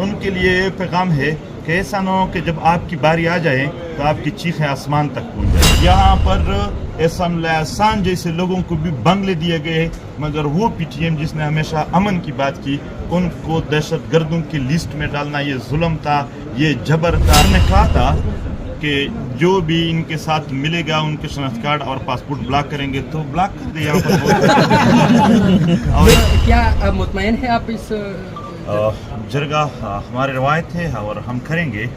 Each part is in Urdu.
ان کے لیے یہ پیغام ہے کہ ایسا نہ ہو کہ جب آپ کی باری آ جائے تو آپ کی چیخیں آسمان تک پہنچ جائیں. یہاں پر احسان اللہ احسان جیسے لوگوں کو بھی بنگلے دیے گئے، مگر وہ پی ٹی ایم جس نے ہمیشہ امن کی بات کی ان کو دہشت گردوں کی لسٹ میں ڈالنا یہ ظلم تھا، یہ جبر تھا. ہم نے کہا تھا کہ جو بھی ان کے ساتھ ملے گا ان کے شناخت کارڈ اور پاسپورٹ بلاک کریں گے تو بلاک کر دے. یہاں پر اور کیا مطمئن ہے آپ اس جرگہ ہماری روایت ہے اور ہم کریں گے.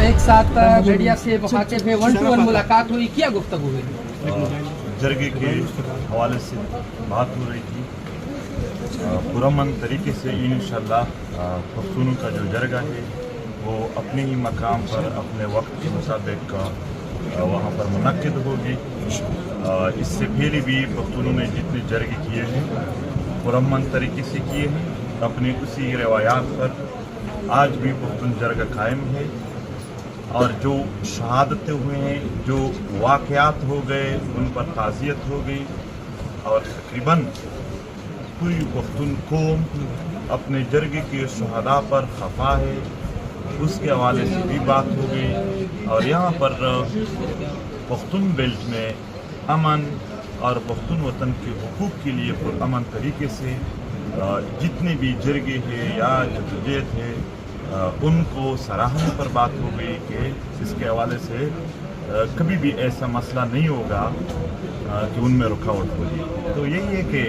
ایک ساتھ میڈیا سے مخاطب میں 1-to-1 ملاقات ہوئی، کیا گفتگو ہوئی؟ جرگے کے حوالے سے بات ہو رہی تھی. پرامن طریقے سے انشاءاللہ پختونوں کا جو جرگہ ہے وہ اپنے ہی مقام پر اپنے وقت کے مطابق وہاں پر منعقد ہوگی. اس سے پہلے بھی پختونوں نے جتنے جرگے کیے ہیں پرامن طریقے سے کیے ہیں اپنی اسی روایات پر. آج بھی پختون جرگہ قائم ہے اور جو شہادتیں ہوئے ہیں، جو واقعات ہو گئے ان پر تعزیت ہو گئی اور تقریباً پوری پختون قوم اپنے جرگے کے شہداء پر خفا ہے. اس کے حوالے سے بھی بات ہو گئی اور یہاں پر پختون بیلٹ میں امن اور پختون وطن کے حقوق کے لیے پرامن طریقے سے جتنے بھی جرگے ہیں یا جدوجہد ہے ان کو سراہنے پر بات ہو گئی کہ اس کے حوالے سے کبھی بھی ایسا مسئلہ نہیں ہوگا کہ ان میں رکاوٹ ہوگی. تو یہی ہے کہ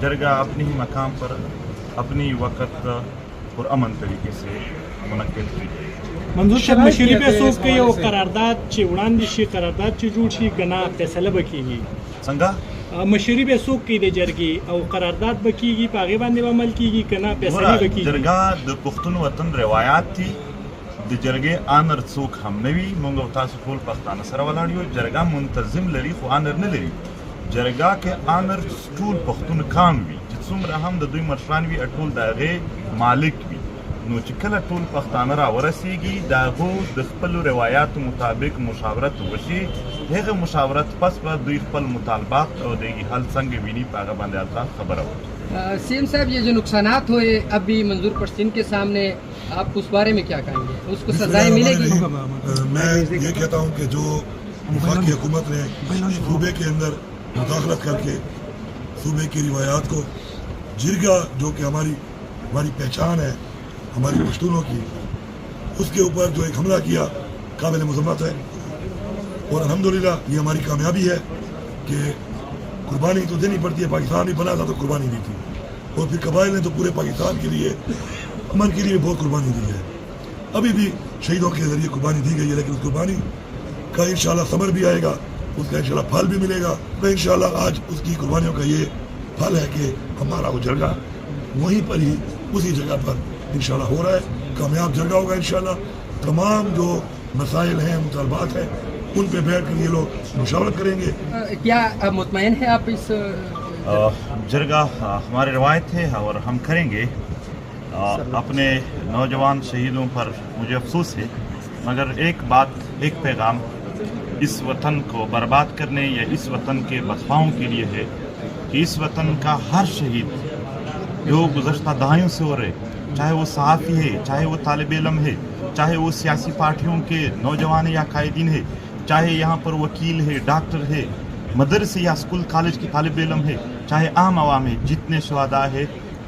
جرگہ اپنی ہی مقام پر اپنی وقت پرامن طریقے سے منعقد کی جائے. منظور صاحب مشري په څوک کې یو قرارداد چې وړاندې شي قرارداد چې جوړ شي کنه فیصله وکړي څنګه مشري به څوک کې د جرګې او قرارداد وکړي په هغه باندې عمل کیږي کنه فیصله وکړي. جرګه د پښتون وطن روایت دي د جرګې آنر څوک هم نه وي. موږ تاسو ټول پښتانه سره ولاړ یو. جرګه منتظم لري خو آنر نه لري. جرګه کې آنر ټول پښتون کام وي چې څومره هم د دوی مشران وي ټول د هغې مالک وي. نو چې کله ټول پښتانه را ورسیږي د هغو د خپلو روایاتو مطابق مشاورت وشي، هغه مشاورت پس به دوی خپل مطالبات او د حل څنګه ویني په هغه باندې البته خبره وکړي. سی ایم صاحب یہ جو نقصانات ہوئے اب بھی منظور پرسین کے سامنے، آپ اس بارے میں کیا کہیں گے؟ اس کو سزائیں ملے گی؟ میں یہ کہتا ہوں کہ جو وفاقی حکومت نے صوبے کے اندر مداخلت کر کے صوبے کی روایات کو جرگہ جو کہ ہماری پہچان ہے ہماری پشتونوں کی، اس کے اوپر جو ایک حملہ کیا قابل مذمت ہے. اور الحمدللہ یہ ہماری کامیابی ہے کہ قربانی تو دینی پڑتی ہے. پاکستان بھی بنا تھا تو قربانی دی تھی اور پھر قبائل نے تو پورے پاکستان کے لیے امن کے لیے بہت قربانی دی ہے. ابھی بھی شہیدوں کے ذریعے قربانی دی گئی ہے لیکن اس قربانی کا انشاءاللہ ثمر بھی آئے گا، اس کا انشاءاللہ پھل بھی ملے گا. تو انشاءاللہ آج اس کی قربانیوں کا یہ پھل ہے کہ ہمارا وہ جرگہ وہیں پر ہی اسی جگہ پر انشاءاللہ ہو رہا ہے. کامیاب جرگہ ہوگا انشاءاللہ. تمام جو مسائل ہیں مطالبات ہیں ان پہ بیٹھ کر یہ لوگ مشاورت کریں گے. کیا مطمئن ہے آپ اس جرگہ ہماری روایت ہے اور ہم کریں گے. اپنے نوجوان شہیدوں پر مجھے افسوس ہے مگر ایک بات، ایک پیغام اس وطن کو برباد کرنے یا اس وطن کے بسپاؤں کے لیے ہے کہ اس وطن کا ہر شہید جو گزشتہ دہائیوں سے ہو رہے، چاہے وہ صحافی ہے، چاہے وہ طالب علم ہے، چاہے وہ سیاسی پارٹیوں کے نوجوان یا قائدین ہے، چاہے یہاں پر وکیل ہے، ڈاکٹر ہے، مدرسے یا اسکول کالج کے طالب علم ہے، چاہے عام عوام ہے، جتنے شہداء ہے